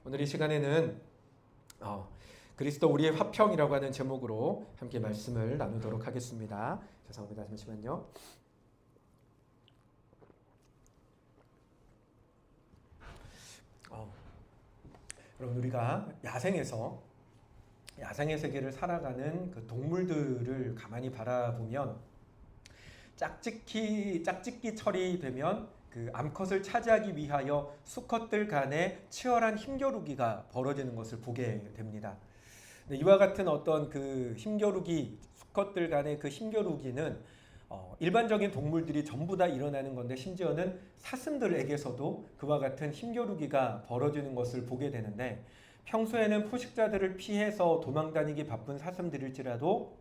오늘 이 시간에는 그리스도 우리의 화평이라고 하는 제목으로 함께 말씀을 나누도록 하겠습니다. 죄송합니다. 잠시만요. 여러분, 우리가 야생의 세계를 살아가는 그 동물들을 가만히 바라보면 짝짓기 철이 되면 그 암컷을 차지하기 위하여 수컷들 간에 치열한 힘겨루기가 벌어지는 것을 보게 됩니다. 이와 같은 어떤 그 수컷들 간의 그 힘겨루기는 일반적인 동물들이 전부 다 일어나는 건데, 심지어는 사슴들에게서도 그와 같은 힘겨루기가 벌어지는 것을 보게 되는데, 평소에는 포식자들을 피해서 도망다니기 바쁜 사슴들일지라도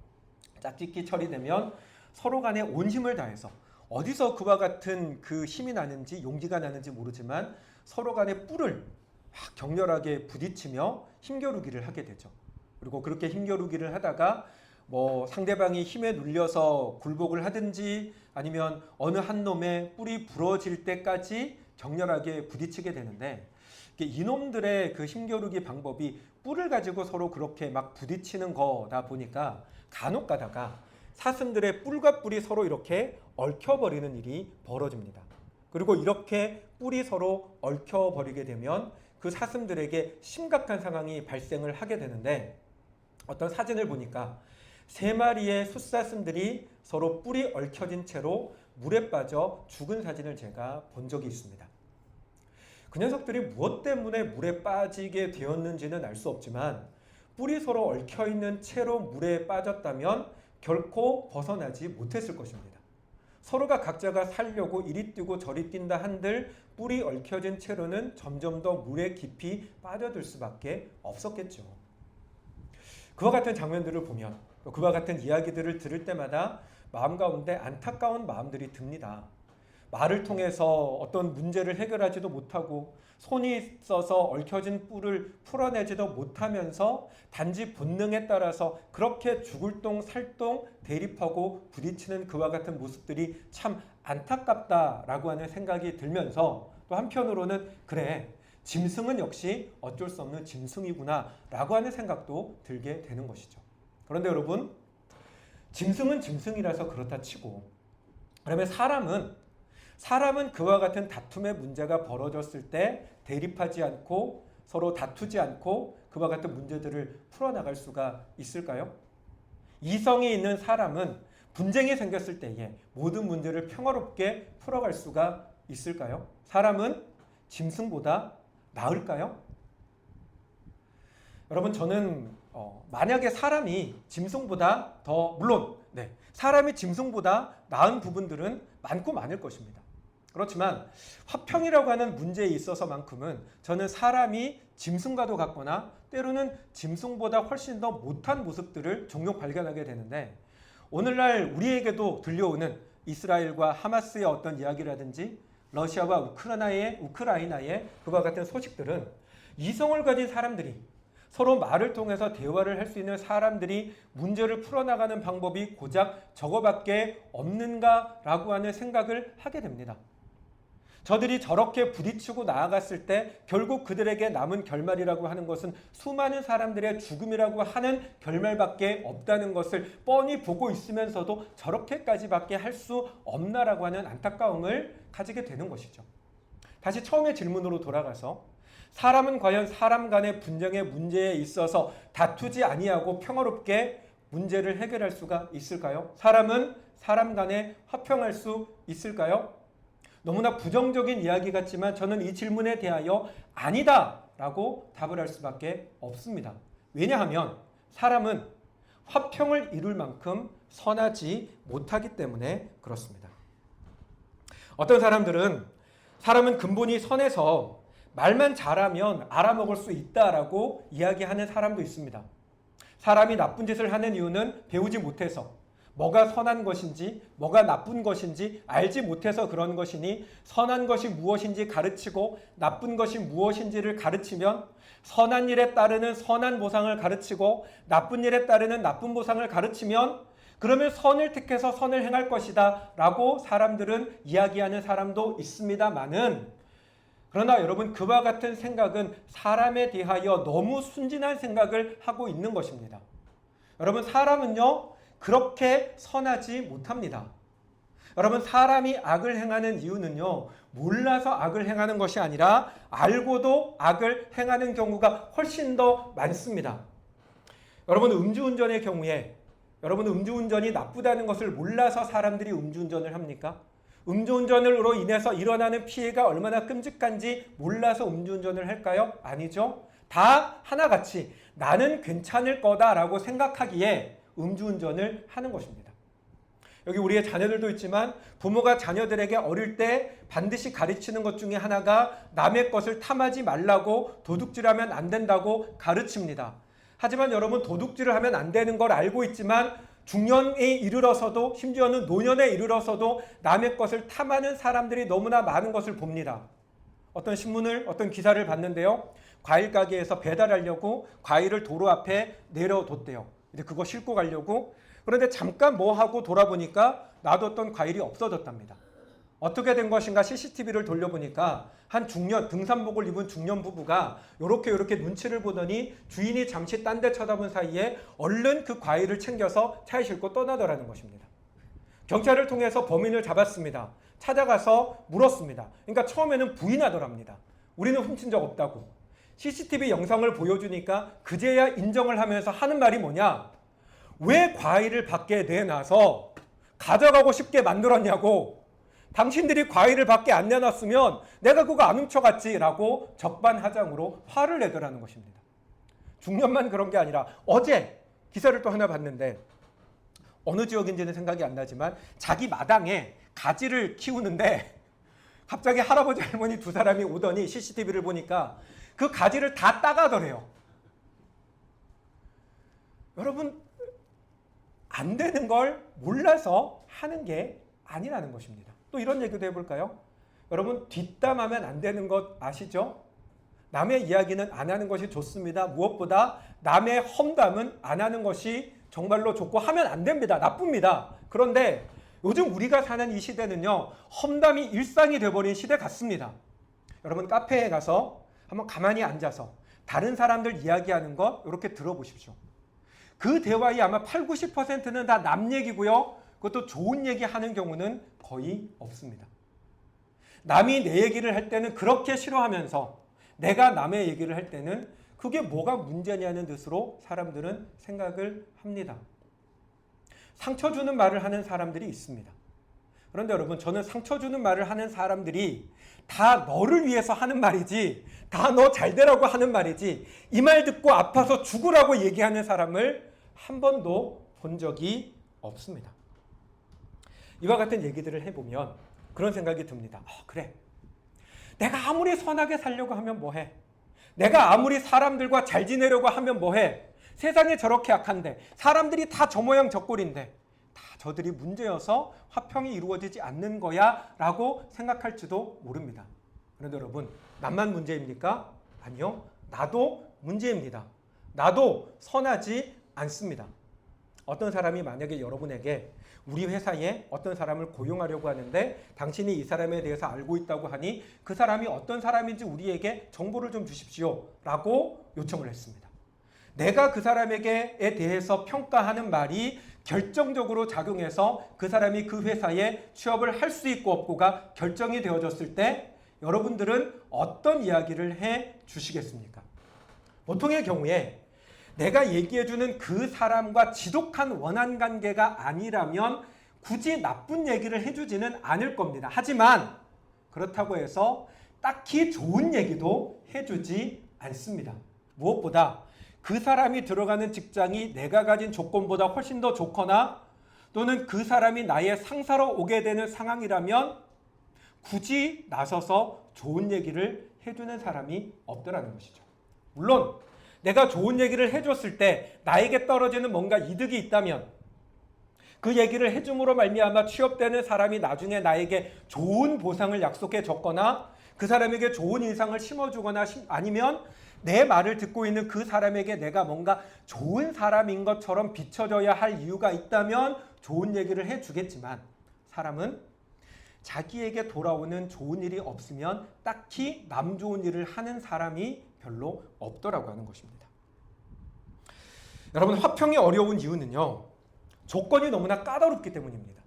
짝짓기 철이 되면 서로 간에 온 힘을 다해서, 어디서 그와 같은 그 힘이 나는지 용기가 나는지 모르지만 서로 간에 뿔을 격렬하게 부딪히며 힘겨루기를 하게 되죠. 그리고 그렇게 힘겨루기를 하다가 상대방이 힘에 눌려서 굴복을 하든지 아니면 어느 한 놈의 뿔이 부러질 때까지 격렬하게 부딪히게 되는데, 이놈들의 그 힘겨루기 방법이 뿔을 가지고 서로 그렇게 막 부딪히는 거다 보니까 간혹 가다가 사슴들의 뿔과 뿔이 서로 이렇게 얽혀버리는 일이 벌어집니다. 그리고 이렇게 뿔이 서로 얽혀버리게 되면 그 사슴들에게 심각한 상황이 발생을 하게 되는데, 어떤 사진을 보니까 3마리의 숫사슴들이 서로 뿔이 얽혀진 채로 물에 빠져 죽은 사진을 제가 본 적이 있습니다. 그 녀석들이 무엇 때문에 물에 빠지게 되었는지는 알 수 없지만 뿔이 서로 얽혀있는 채로 물에 빠졌다면 결코 벗어나지 못했을 것입니다. 서로가 각자가 살려고 이리 뛰고 저리 뛴다 한들 뿔이 얽혀진 채로는 점점 더 물에 깊이 빠져들 수밖에 없었겠죠. 그와 같은 장면들을 보면, 그와 같은 이야기들을 들을 때마다 마음 가운데 안타까운 마음들이 듭니다. 말을 통해서 어떤 문제를 해결하지도 못하고 손이 써서 얽혀진 뿔을 풀어내지도 못하면서 단지 본능에 따라서 그렇게 죽을 똥 살똥 대립하고 부딪히는 그와 같은 모습들이 참 안타깝다라고 하는 생각이 들면서, 또 한편으로는 그래, 짐승은 역시 어쩔 수 없는 짐승이구나 라고 하는 생각도 들게 되는 것이죠. 그런데 여러분, 짐승은 짐승이라서 그렇다 치고, 그러면 사람은 그와 같은 다툼의 문제가 벌어졌을 때 대립하지 않고 서로 다투지 않고 그와 같은 문제들을 풀어나갈 수가 있을까요? 이성이 있는 사람은 분쟁이 생겼을 때에 모든 문제를 평화롭게 풀어갈 수가 있을까요? 사람은 짐승보다 나을까요? 여러분, 저는 만약에 사람이 짐승보다 사람이 짐승보다 나은 부분들은 많고 많을 것입니다. 그렇지만 화평이라고 하는 문제에 있어서만큼은 저는 사람이 짐승과도 같거나 때로는 짐승보다 훨씬 더 못한 모습들을 종종 발견하게 되는데, 오늘날 우리에게도 들려오는 이스라엘과 하마스의 어떤 이야기라든지 러시아와 우크라이나의 그와 같은 소식들은 이성을 가진 사람들이, 서로 말을 통해서 대화를 할 수 있는 사람들이 문제를 풀어나가는 방법이 고작 저거밖에 없는가라고 하는 생각을 하게 됩니다. 저들이 저렇게 부딪히고 나아갔을 때 결국 그들에게 남은 결말이라고 하는 것은 수많은 사람들의 죽음이라고 하는 결말밖에 없다는 것을 뻔히 보고 있으면서도 저렇게까지밖에 할 수 없나라고 하는 안타까움을 가지게 되는 것이죠. 다시 처음의 질문으로 돌아가서, 사람은 과연 사람 간의 분쟁의 문제에 있어서 다투지 아니하고 평화롭게 문제를 해결할 수가 있을까요? 사람은 사람 간에 화평할 수 있을까요? 너무나 부정적인 이야기 같지만 저는 이 질문에 대하여 아니다 라고 답을 할 수밖에 없습니다. 왜냐하면 사람은 화평을 이룰 만큼 선하지 못하기 때문에 그렇습니다. 어떤 사람은 근본이 선해서 말만 잘하면 알아먹을 수 있다라고 이야기하는 사람도 있습니다. 사람이 나쁜 짓을 하는 이유는 배우지 못해서, 뭐가 선한 것인지 뭐가 나쁜 것인지 알지 못해서 그런 것이니, 선한 것이 무엇인지 가르치고 나쁜 것이 무엇인지를 가르치면 선한 일에 따르는 선한 보상을 가르치고 나쁜 일에 따르는 나쁜 보상을 가르치면 그러면 선을 택해서 선을 행할 것이다 라고 사람들은 이야기하는 사람도 있습니다만은, 그러나 여러분, 그와 같은 생각은 사람에 대하여 너무 순진한 생각을 하고 있는 것입니다. 여러분, 사람은요 그렇게 선하지 못합니다. 여러분, 사람이 악을 행하는 이유는요 몰라서 악을 행하는 것이 아니라 알고도 악을 행하는 경우가 훨씬 더 많습니다. 여러분, 음주운전의 경우에 여러분은 음주운전이 나쁘다는 것을 몰라서 사람들이 음주운전을 합니까? 음주운전으로 인해서 일어나는 피해가 얼마나 끔찍한지 몰라서 음주운전을 할까요? 아니죠. 다 하나같이 나는 괜찮을 거다라고 생각하기에 음주운전을 하는 것입니다. 여기 우리의 자녀들도 있지만 부모가 자녀들에게 어릴 때 반드시 가르치는 것 중에 하나가 남의 것을 탐하지 말라고, 도둑질하면 안 된다고 가르칩니다. 하지만 여러분, 도둑질을 하면 안 되는 걸 알고 있지만 중년에 이르러서도, 심지어는 노년에 이르러서도 남의 것을 탐하는 사람들이 너무나 많은 것을 봅니다. 어떤 기사를 봤는데요. 과일 가게에서 배달하려고 과일을 도로 앞에 내려뒀대요. 근데 그거 싣고 가려고. 그런데 잠깐 뭐 하고 돌아보니까 놔뒀던 과일이 없어졌답니다. 어떻게 된 것인가 CCTV를 돌려보니까 한 등산복을 입은 중년 부부가 요렇게 눈치를 보더니 주인이 잠시 딴 데 쳐다본 사이에 얼른 그 과일을 챙겨서 차에 싣고 떠나더라는 것입니다. 경찰을 통해서 범인을 잡았습니다. 찾아가서 물었습니다. 그러니까 처음에는 부인하더랍니다. 우리는 훔친 적 없다고. CCTV 영상을 보여주니까 그제야 인정을 하면서 하는 말이 뭐냐? 왜 과일을 밖에 내놔서 가져가고 싶게 만들었냐고. 당신들이 과일을 밖에 안 내놨으면 내가 그거 안 훔쳐갔지 라고 적반하장으로 화를 내더라는 것입니다. 중년만 그런 게 아니라 어제 기사를 또 하나 봤는데, 어느 지역인지는 생각이 안 나지만 자기 마당에 가지를 키우는데 갑자기 할아버지 할머니 두 사람이 오더니 CCTV를 보니까 그 가지를 다 따가더래요. 여러분, 안 되는 걸 몰라서 하는 게 아니라는 것입니다. 또 이런 얘기도 해볼까요? 여러분, 뒷담하면 안 되는 것 아시죠? 남의 이야기는 안 하는 것이 좋습니다. 무엇보다 남의 험담은 안 하는 것이 정말로 좋고 하면 안 됩니다. 나쁩니다. 그런데 요즘 우리가 사는 이 시대는요, 험담이 일상이 돼버린 시대 같습니다. 여러분, 카페에 가서 한번 가만히 앉아서 다른 사람들 이야기하는 거 이렇게 들어보십시오. 그 대화의 아마 80~90%는 다 남 얘기고요. 그것도 좋은 얘기 하는 경우는 거의 없습니다. 남이 내 얘기를 할 때는 그렇게 싫어하면서 내가 남의 얘기를 할 때는 그게 뭐가 문제냐는 뜻으로 사람들은 생각을 합니다. 상처 주는 말을 하는 사람들이 있습니다. 그런데 여러분, 저는 상처 주는 말을 하는 사람들이 다 너를 위해서 하는 말이지, 다 너 잘 되라고 하는 말이지, 이 말 듣고 아파서 죽으라고 얘기하는 사람을 한 번도 본 적이 없습니다. 이와 같은 얘기들을 해보면 그런 생각이 듭니다. 그래, 내가 아무리 선하게 살려고 하면 뭐해? 내가 아무리 사람들과 잘 지내려고 하면 뭐해? 세상에 저렇게 악한데, 사람들이 다 저 모양 저 꼴인데 다 저들이 문제여서 화평이 이루어지지 않는 거야 라고 생각할지도 모릅니다. 그런데 여러분, 나만 문제입니까? 아니요, 나도 문제입니다. 나도 선하지 않습니다. 어떤 사람이 만약에 여러분에게 우리 회사에 어떤 사람을 고용하려고 하는데 당신이 이 사람에 대해서 알고 있다고 하니 그 사람이 어떤 사람인지 우리에게 정보를 좀 주십시오 라고 요청을 했습니다. 내가 그 사람에게 대해서 평가하는 말이 결정적으로 작용해서 그 사람이 그 회사에 취업을 할 수 있고 없고가 결정이 되어졌을 때 여러분들은 어떤 이야기를 해 주시겠습니까? 보통의 경우에 내가 얘기해주는 그 사람과 지독한 원한 관계가 아니라면 굳이 나쁜 얘기를 해주지는 않을 겁니다. 하지만 그렇다고 해서 딱히 좋은 얘기도 해주지 않습니다. 무엇보다 그 사람이 들어가는 직장이 내가 가진 조건보다 훨씬 더 좋거나 또는 그 사람이 나의 상사로 오게 되는 상황이라면 굳이 나서서 좋은 얘기를 해주는 사람이 없더라는 것이죠. 물론 내가 좋은 얘기를 해줬을 때 나에게 떨어지는 뭔가 이득이 있다면 그 얘기를 해줌으로 말미암아 취업되는 사람이 나중에 나에게 좋은 보상을 약속해 줬거나 그 사람에게 좋은 인상을 심어주거나 아니면 내 말을 듣고 있는 그 사람에게 내가 뭔가 좋은 사람인 것처럼 비춰져야 할 이유가 있다면 좋은 얘기를 해주겠지만 사람은 자기에게 돌아오는 좋은 일이 없으면 딱히 남 좋은 일을 하는 사람이 별로 없더라고 하는 것입니다. 여러분, 화평이 어려운 이유는요, 조건이 너무나 까다롭기 때문입니다.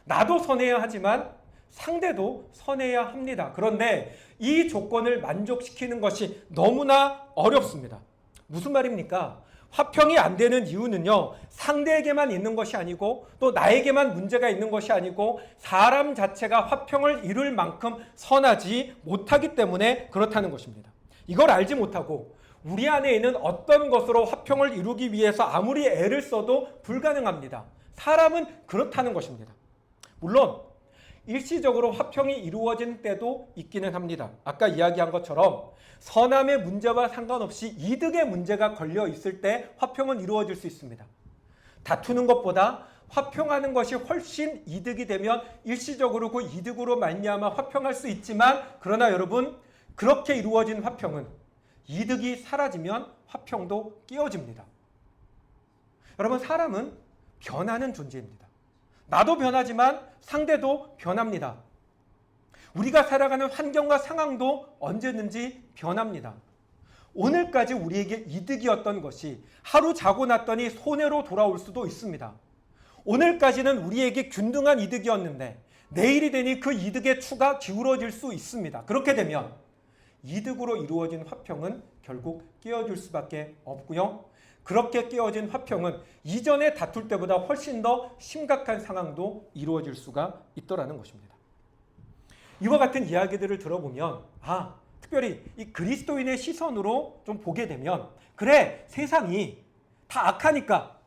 나도 선해야 하지만 상대도 선해야 합니다. 그런데 이 조건을 만족시키는 것이 너무나 어렵습니다. 무슨 말입니까? 화평이 안 되는 이유는요, 상대에게만 있는 것이 아니고 또 나에게만 문제가 있는 것이 아니고 사람 자체가 화평을 이룰 만큼 선하지 못하기 때문에 그렇다는 것입니다. 이걸 알지 못하고 우리 안에 있는 어떤 것으로 화평을 이루기 위해서 아무리 애를 써도 불가능합니다. 사람은 그렇다는 것입니다. 물론 일시적으로 화평이 이루어진 때도 있기는 합니다. 아까 이야기한 것처럼 선함의 문제와 상관없이 이득의 문제가 걸려 있을 때 화평은 이루어질 수 있습니다. 다투는 것보다 화평하는 것이 훨씬 이득이 되면 일시적으로 그 이득으로 말미암아 화평할 수 있지만, 그러나 여러분, 그렇게 이루어진 화평은 이득이 사라지면 화평도 깨어집니다. 여러분, 사람은 변하는 존재입니다. 나도 변하지만 상대도 변합니다. 우리가 살아가는 환경과 상황도 언제든지 변합니다. 오늘까지 우리에게 이득이었던 것이 하루 자고 났더니 손해로 돌아올 수도 있습니다. 오늘까지는 우리에게 균등한 이득이었는데 내일이 되니 그 이득의 추가 기울어질 수 있습니다. 그렇게 되면 이득으로 이루어진 화평은 결국 깨어질 수밖에 없고요. 그렇게 깨어진 화평은 이전에 다툴 때보다 훨씬 더 심각한 상황도 이루어질 수가 있더라는 것입니다. 이와 같은 이야기들을 들어보면 특별히 이 그리스도인의 시선으로 좀 보게 되면, 그래, 세상이 다 악하니까,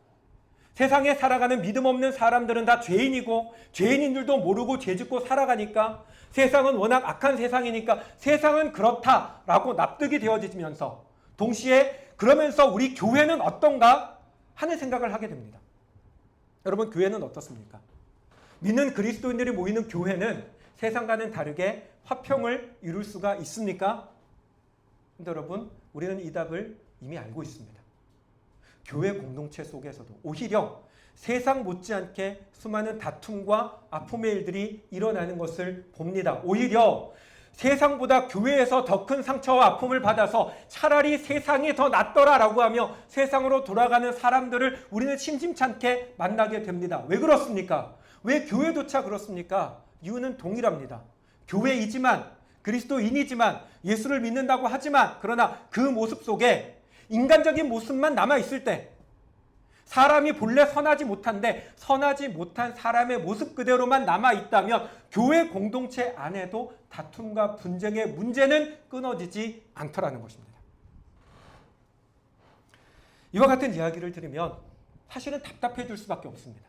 세상에 살아가는 믿음 없는 사람들은 다 죄인이고 죄인인 줄도 모르고 죄짓고 살아가니까, 세상은 워낙 악한 세상이니까 세상은 그렇다라고 납득이 되어지면서 동시에 그러면서 우리 교회는 어떤가 하는 생각을 하게 됩니다. 여러분, 교회는 어떻습니까? 믿는 그리스도인들이 모이는 교회는 세상과는 다르게 화평을 이룰 수가 있습니까? 근데 여러분, 우리는 이 답을 이미 알고 있습니다. 교회 공동체 속에서도 오히려 세상 못지않게 수많은 다툼과 아픔의 일들이 일어나는 것을 봅니다. 오히려 세상보다 교회에서 더 큰 상처와 아픔을 받아서 차라리 세상이 더 낫더라라고 하며 세상으로 돌아가는 사람들을 우리는 심심찮게 만나게 됩니다. 왜 그렇습니까? 왜 교회조차 그렇습니까? 이유는 동일합니다. 교회이지만, 그리스도인이지만, 예수를 믿는다고 하지만, 그러나 그 모습 속에 인간적인 모습만 남아있을 때, 사람이 본래 선하지 못한데 선하지 못한 사람의 모습 그대로만 남아있다면 교회 공동체 안에도 다툼과 분쟁의 문제는 끊어지지 않더라는 것입니다. 이와 같은 이야기를 들으면 사실은 답답해질 수밖에 없습니다.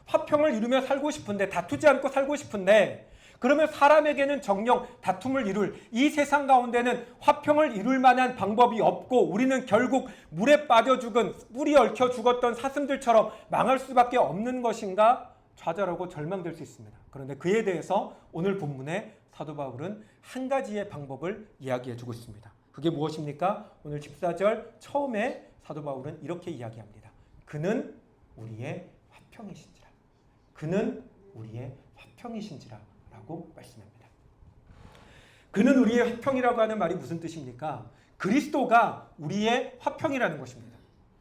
화평을 이루며 살고 싶은데, 다투지 않고 살고 싶은데, 그러면 사람에게는 정녕 다툼을 이룰 이 세상 가운데는 화평을 이룰 만한 방법이 없고 우리는 결국 물에 빠져 죽은, 뿔이 얽혀 죽었던 사슴들처럼 망할 수밖에 없는 것인가 좌절하고 절망될 수 있습니다. 그런데 그에 대해서 오늘 본문에 사도 바울은 한 가지의 방법을 이야기해 주고 있습니다. 그게 무엇입니까? 오늘 14절 처음에 사도 바울은 이렇게 이야기합니다. 그는 우리의 화평이신지라. 그는 우리의 화평이신지라 라고 말씀합니다. 그는 우리의 화평이라고 하는 말이 무슨 뜻입니까? 그리스도가 우리의 화평이라는 것입니다.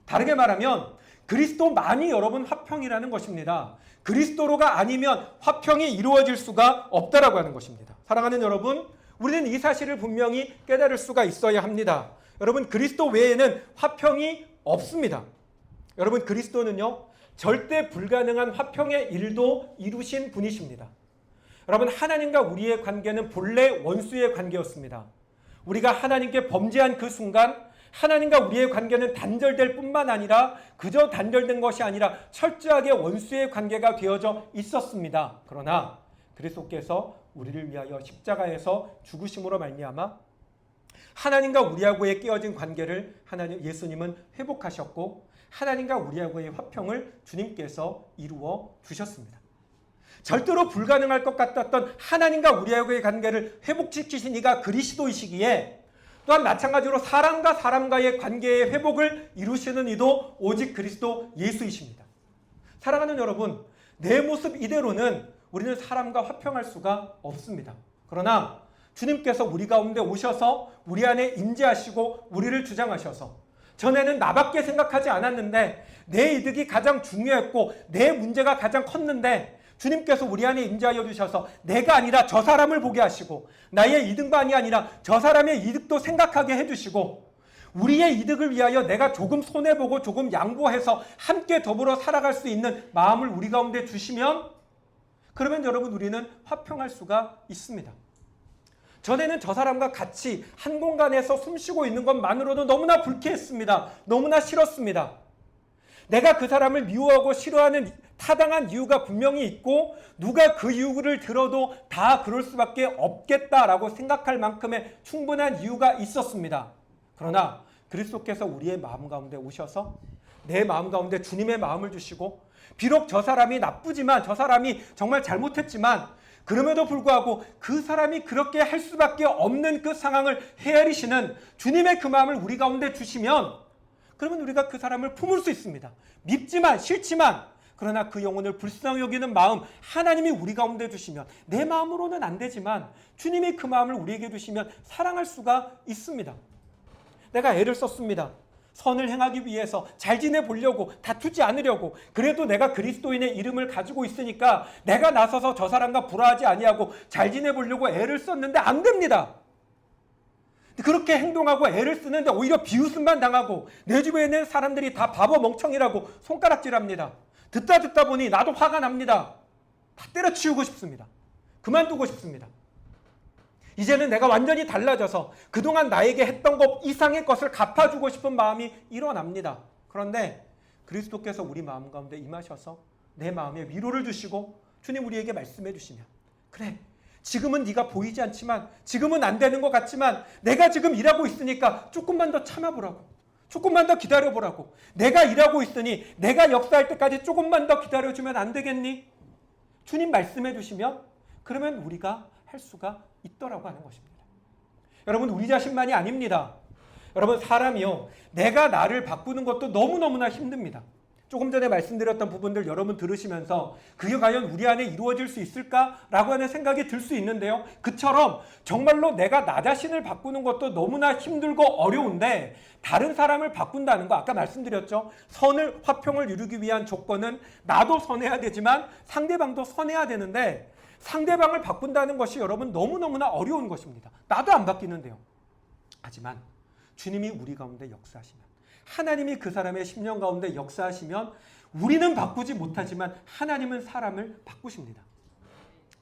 다르게 말하면 그리스도만이 여러분 화평이라는 것입니다. 그리스도로가 아니면 화평이 이루어질 수가 없다라고 하는 것입니다. 사랑하는 여러분, 우리는 이 사실을 분명히 깨달을 수가 있어야 합니다. 여러분, 그리스도 외에는 화평이 없습니다. 여러분, 그리스도는요, 절대 불가능한 화평의 일도 이루신 분이십니다. 여러분, 하나님과 우리의 관계는 본래 원수의 관계였습니다. 우리가 하나님께 범죄한 그 순간 하나님과 우리의 관계는 단절될 뿐만 아니라 그저 단절된 것이 아니라 철저하게 원수의 관계가 되어져 있었습니다. 그러나 그리스도께서 우리를 위하여 십자가에서 죽으심으로 말미암아 하나님과 우리하고의 깨어진 관계를 예수님은 회복하셨고 하나님과 우리하고의 화평을 주님께서 이루어 주셨습니다. 절대로 불가능할 것 같았던 하나님과 우리하고의 관계를 회복시키신 이가 그리스도이시기에 또한 마찬가지로 사람과 사람과의 관계의 회복을 이루시는 이도 오직 그리스도 예수이십니다. 사랑하는 여러분, 내 모습 이대로는 우리는 사람과 화평할 수가 없습니다. 그러나 주님께서 우리 가운데 오셔서 우리 안에 임재하시고 우리를 주장하셔서 전에는 나밖에 생각하지 않았는데 내 이득이 가장 중요했고 내 문제가 가장 컸는데 주님께서 우리 안에 임재하여 주셔서 내가 아니라 저 사람을 보게 하시고 나의 이득만이 아니라 저 사람의 이득도 생각하게 해주시고 우리의 이득을 위하여 내가 조금 손해보고 조금 양보해서 함께 더불어 살아갈 수 있는 마음을 우리 가운데 주시면 그러면 여러분 우리는 화평할 수가 있습니다. 전에는 저 사람과 같이 한 공간에서 숨쉬고 있는 것만으로도 너무나 불쾌했습니다. 너무나 싫었습니다. 내가 그 사람을 미워하고 싫어하는 타당한 이유가 분명히 있고 누가 그 이유를 들어도 다 그럴 수밖에 없겠다라고 생각할 만큼의 충분한 이유가 있었습니다. 그러나 그리스도께서 우리의 마음 가운데 오셔서 내 마음 가운데 주님의 마음을 주시고 비록 저 사람이 나쁘지만 저 사람이 정말 잘못했지만 그럼에도 불구하고 그 사람이 그렇게 할 수밖에 없는 그 상황을 헤아리시는 주님의 그 마음을 우리 가운데 주시면 그러면 우리가 그 사람을 품을 수 있습니다. 밉지만 싫지만 그러나 그 영혼을 불쌍히 여기는 마음 하나님이 우리 가운데 주시면 내 마음으로는 안 되지만 주님이 그 마음을 우리에게 주시면 사랑할 수가 있습니다. 내가 애를 썼습니다. 선을 행하기 위해서 잘 지내보려고 다투지 않으려고 그래도 내가 그리스도인의 이름을 가지고 있으니까 내가 나서서 저 사람과 불화하지 아니하고 잘 지내보려고 애를 썼는데 안 됩니다. 그렇게 행동하고 애를 쓰는데 오히려 비웃음만 당하고 내 주변에 있는 사람들이 다 바보 멍청이라고 손가락질합니다. 듣다 보니 나도 화가 납니다. 다 때려치우고 싶습니다. 그만두고 싶습니다. 이제는 내가 완전히 달라져서 그동안 나에게 했던 것 이상의 것을 갚아주고 싶은 마음이 일어납니다. 그런데 그리스도께서 우리 마음 가운데 임하셔서 내 마음에 위로를 주시고 주님 우리에게 말씀해 주시면 그래 지금은 네가 보이지 않지만 지금은 안 되는 것 같지만 내가 지금 일하고 있으니까 조금만 더 참아보라고 조금만 더 기다려보라고 내가 일하고 있으니 내가 역사할 때까지 조금만 더 기다려주면 안 되겠니? 주님 말씀해 주시면 그러면 우리가 할 수가 있더라고 하는 것입니다. 여러분 우리 자신만이 아닙니다. 여러분 사람이요 내가 나를 바꾸는 것도 너무너무나 힘듭니다. 조금 전에 말씀드렸던 부분들 여러분 들으시면서 그게 과연 우리 안에 이루어질 수 있을까라고 하는 생각이 들 수 있는데요. 그처럼 정말로 내가 나 자신을 바꾸는 것도 너무나 힘들고 어려운데 다른 사람을 바꾼다는 거 아까 말씀드렸죠. 선을 화평을 이루기 위한 조건은 나도 선해야 되지만 상대방도 선해야 되는데 상대방을 바꾼다는 것이 여러분 너무너무나 어려운 것입니다. 나도 안 바뀌는데요. 하지만 주님이 우리 가운데 역사하시면 하나님이 그 사람의 심령 가운데 역사하시면 우리는 바꾸지 못하지만 하나님은 사람을 바꾸십니다.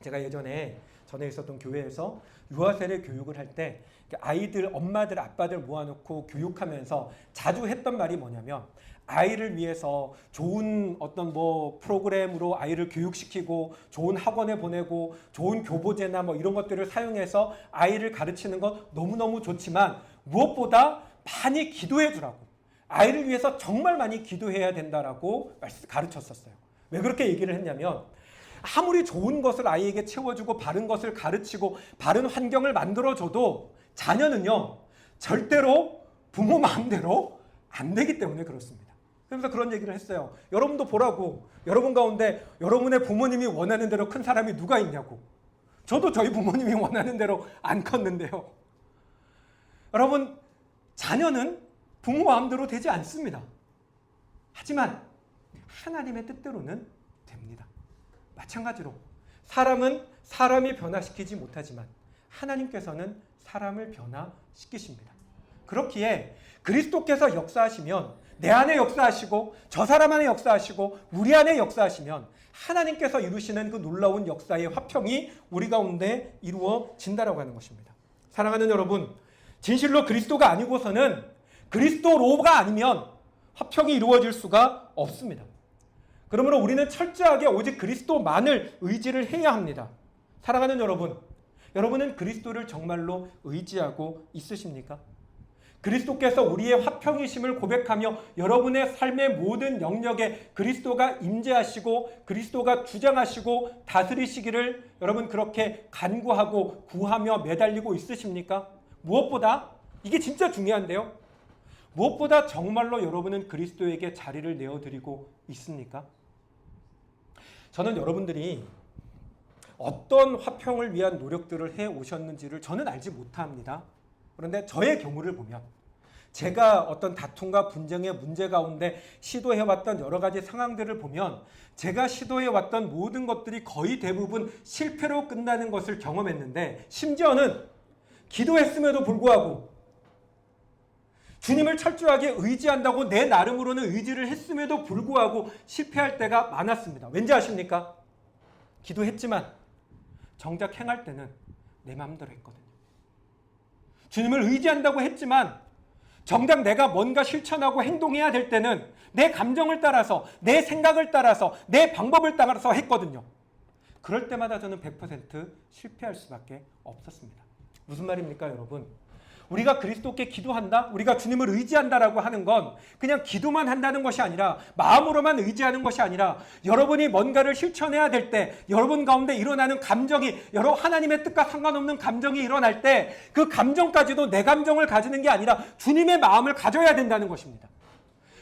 제가 예전에 전에 있었던 교회에서 유아세례 교육을 할 때 아이들 엄마들 아빠들 모아놓고 교육하면서 자주 했던 말이 뭐냐면 아이를 위해서 좋은 어떤 프로그램으로 아이를 교육시키고 좋은 학원에 보내고 좋은 교보제나 이런 것들을 사용해서 아이를 가르치는 것 너무너무 좋지만 무엇보다 많이 기도해 주라고 아이를 위해서 정말 많이 기도해야 된다라고 가르쳤었어요. 왜 그렇게 얘기를 했냐면 아무리 좋은 것을 아이에게 채워주고 바른 것을 가르치고 바른 환경을 만들어줘도 자녀는요 절대로 부모 마음대로 안 되기 때문에 그렇습니다. 그래서 그런 얘기를 했어요. 여러분도 보라고 여러분 가운데 여러분의 부모님이 원하는 대로 큰 사람이 누가 있냐고. 저도 저희 부모님이 원하는 대로 안 컸는데요. 여러분 자녀는 부모 마음대로 되지 않습니다. 하지만 하나님의 뜻대로는 됩니다. 마찬가지로 사람은 사람이 변화시키지 못하지만 하나님께서는 사람을 변화시키십니다. 그렇기에 그리스도께서 역사하시면 내 안에 역사하시고 저 사람 안에 역사하시고 우리 안에 역사하시면 하나님께서 이루시는 그 놀라운 역사의 화평이 우리 가운데 이루어진다라고 하는 것입니다. 사랑하는 여러분, 진실로 그리스도가 아니고서는 그리스도로가 아니면 화평이 이루어질 수가 없습니다. 그러므로 우리는 철저하게 오직 그리스도만을 의지를 해야 합니다. 사랑하는 여러분, 여러분은 그리스도를 정말로 의지하고 있으십니까? 그리스도께서 우리의 화평이심을 고백하며 여러분의 삶의 모든 영역에 그리스도가 임재하시고 그리스도가 주장하시고 다스리시기를 여러분 그렇게 간구하고 구하며 매달리고 있으십니까? 무엇보다 이게 진짜 중요한데요. 무엇보다 정말로 여러분은 그리스도에게 자리를 내어드리고 있습니까? 저는 여러분들이 어떤 화평을 위한 노력들을 해 오셨는지를 저는 알지 못합니다. 그런데 저의 경우를 보면 제가 어떤 다툼과 분쟁의 문제 가운데 시도해왔던 여러 가지 상황들을 보면 제가 시도해왔던 모든 것들이 거의 대부분 실패로 끝나는 것을 경험했는데, 심지어는 기도했음에도 불구하고 주님을 철저하게 의지한다고 내 나름으로는 의지를 했음에도 불구하고 실패할 때가 많았습니다. 왠지 아십니까? 기도했지만 정작 행할 때는 내 마음대로 했거든요. 주님을 의지한다고 했지만 정작 내가 뭔가 실천하고 행동해야 될 때는 내 감정을 따라서, 내 생각을 따라서, 내 방법을 따라서 했거든요. 그럴 때마다 저는 100% 실패할 수밖에 없었습니다. 무슨 말입니까, 여러분? 우리가 그리스도께 기도한다, 우리가 주님을 의지한다라고 하는 건 그냥 기도만 한다는 것이 아니라, 마음으로만 의지하는 것이 아니라, 여러분이 뭔가를 실천해야 될 때, 여러분 가운데 일어나는 감정이, 여러 하나님의 뜻과 상관없는 감정이 일어날 때 그 감정까지도 내 감정을 가지는 게 아니라 주님의 마음을 가져야 된다는 것입니다.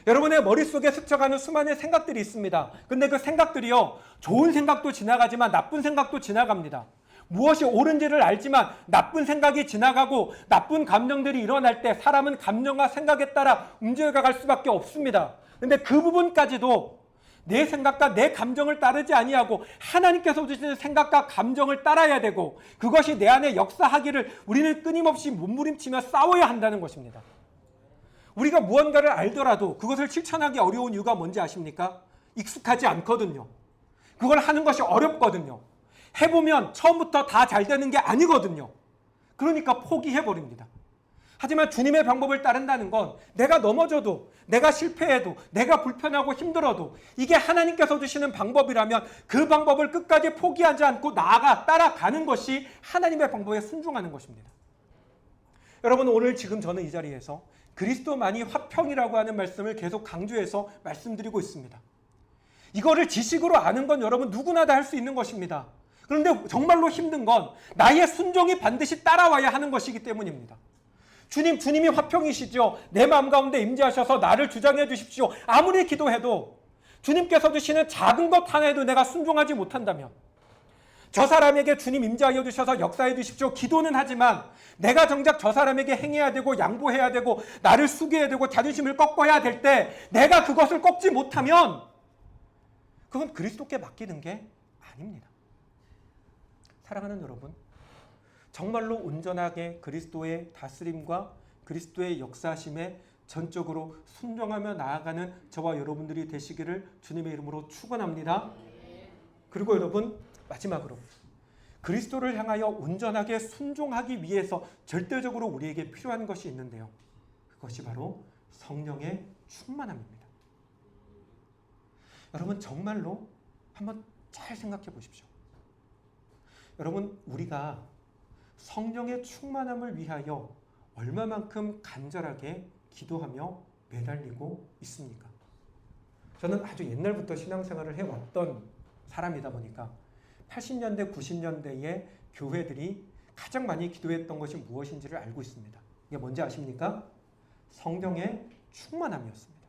여러분의 머릿속에 스쳐가는 수많은 생각들이 있습니다. 근데 그 생각들이요, 좋은 생각도 지나가지만 나쁜 생각도 지나갑니다. 무엇이 옳은지를 알지만 나쁜 생각이 지나가고 나쁜 감정들이 일어날 때 사람은 감정과 생각에 따라 움직여갈 수밖에 없습니다. 그런데 그 부분까지도 내 생각과 내 감정을 따르지 아니하고 하나님께서 주시는 생각과 감정을 따라야 되고, 그것이 내 안에 역사하기를 우리는 끊임없이 몸부림치며 싸워야 한다는 것입니다. 우리가 무언가를 알더라도 그것을 실천하기 어려운 이유가 뭔지 아십니까? 익숙하지 않거든요. 그걸 하는 것이 어렵거든요. 해보면 처음부터 다 잘 되는 게 아니거든요. 그러니까 포기해버립니다. 하지만 주님의 방법을 따른다는 건 내가 넘어져도, 내가 실패해도, 내가 불편하고 힘들어도 이게 하나님께서 주시는 방법이라면 그 방법을 끝까지 포기하지 않고 따라가는 것이 하나님의 방법에 순종하는 것입니다. 여러분, 오늘 지금 저는 이 자리에서 그리스도만이 화평이라고 하는 말씀을 계속 강조해서 말씀드리고 있습니다. 이거를 지식으로 아는 건 여러분 누구나 다 할 수 있는 것입니다. 그런데 정말로 힘든 건 나의 순종이 반드시 따라와야 하는 것이기 때문입니다. 주님이 화평이시죠. 내 마음 가운데 임재하셔서 나를 주장해 주십시오. 아무리 기도해도 주님께서 주시는 작은 것 하나에도 내가 순종하지 못한다면, 저 사람에게 주님 임재하여 주셔서 역사해 주십시오. 기도는 하지만 내가 정작 저 사람에게 행해야 되고 양보해야 되고 나를 숙여야 되고 자존심을 꺾어야 될 때 내가 그것을 꺾지 못하면 그건 그리스도께 맡기는 게 아닙니다. 사랑하는 여러분, 정말로 온전하게 그리스도의 다스림과 그리스도의 역사심에 전적으로 순종하며 나아가는 저와 여러분들이 되시기를 주님의 이름으로 축원합니다. 그리고 여러분, 마지막으로 그리스도를 향하여 온전하게 순종하기 위해서 절대적으로 우리에게 필요한 것이 있는데요. 그것이 바로 성령의 충만함입니다. 여러분, 정말로 한번 잘 생각해 보십시오. 여러분, 우리가 성령의 충만함을 위하여 얼마만큼 간절하게 기도하며 매달리고 있습니까? 저는 아주 옛날부터 신앙생활을 해왔던 사람이다 보니까 80년대, 90년대에 교회들이 가장 많이 기도했던 것이 무엇인지를 알고 있습니다. 이게 뭔지 아십니까? 성령의 충만함이었습니다.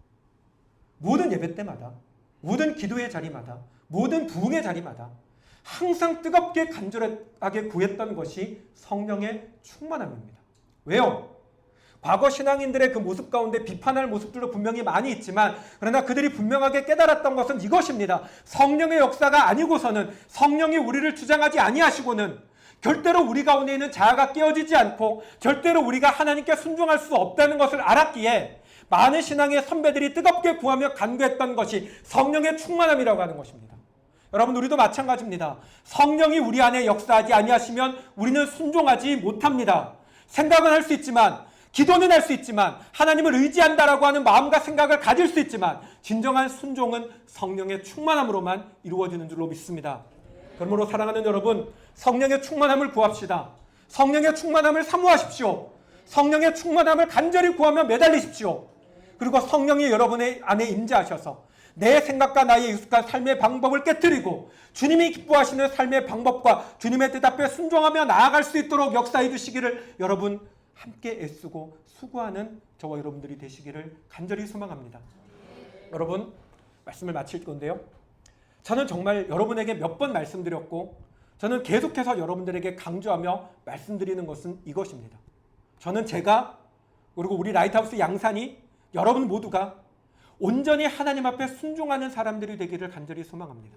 모든 예배 때마다, 모든 기도의 자리마다, 모든 부흥의 자리마다 항상 뜨겁게 간절하게 구했던 것이 성령의 충만함입니다. 왜요? 과거 신앙인들의 그 모습 가운데 비판할 모습들도 분명히 많이 있지만, 그러나 그들이 분명하게 깨달았던 것은 이것입니다. 성령의 역사가 아니고서는, 성령이 우리를 주장하지 아니하시고는 절대로 우리 가운데 있는 자아가 깨어지지 않고 절대로 우리가 하나님께 순종할 수 없다는 것을 알았기에 많은 신앙의 선배들이 뜨겁게 구하며 간구했던 것이 성령의 충만함이라고 하는 것입니다. 여러분, 우리도 마찬가지입니다. 성령이 우리 안에 역사하지 아니하시면 우리는 순종하지 못합니다. 생각은 할 수 있지만, 기도는 할 수 있지만, 하나님을 의지한다라고 하는 마음과 생각을 가질 수 있지만, 진정한 순종은 성령의 충만함으로만 이루어지는 줄로 믿습니다. 그러므로 사랑하는 여러분, 성령의 충만함을 구합시다. 성령의 충만함을 사모하십시오. 성령의 충만함을 간절히 구하며 매달리십시오. 그리고 성령이 여러분의 안에 임재하셔서 내 생각과 나의 익숙한 삶의 방법을 깨트리고 주님이 기뻐하시는 삶의 방법과 주님의 뜻 앞에 순종하며 나아갈 수 있도록 역사해 주시기를 여러분 함께 애쓰고 수고하는 저와 여러분들이 되시기를 간절히 소망합니다. 여러분, 말씀을 마칠 건데요. 저는 정말 여러분에게 몇 번 말씀드렸고 저는 계속해서 여러분들에게 강조하며 말씀드리는 것은 이것입니다. 저는 제가 그리고 우리 라이트하우스 양산이 여러분 모두가 온전히 하나님 앞에 순종하는 사람들이 되기를 간절히 소망합니다.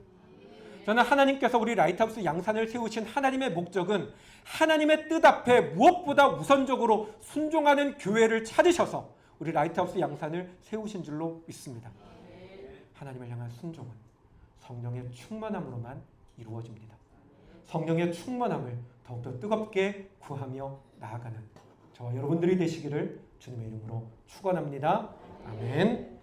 저는 하나님께서 우리 라이트하우스 양산을 세우신 하나님의 목적은 하나님의 뜻 앞에 무엇보다 우선적으로 순종하는 교회를 찾으셔서 우리 라이트하우스 양산을 세우신 줄로 믿습니다. 하나님을 향한 순종은 성령의 충만함으로만 이루어집니다. 성령의 충만함을 더욱더 뜨겁게 구하며 나아가는 저와 여러분들이 되시기를 주님의 이름으로 축원합니다. 아멘.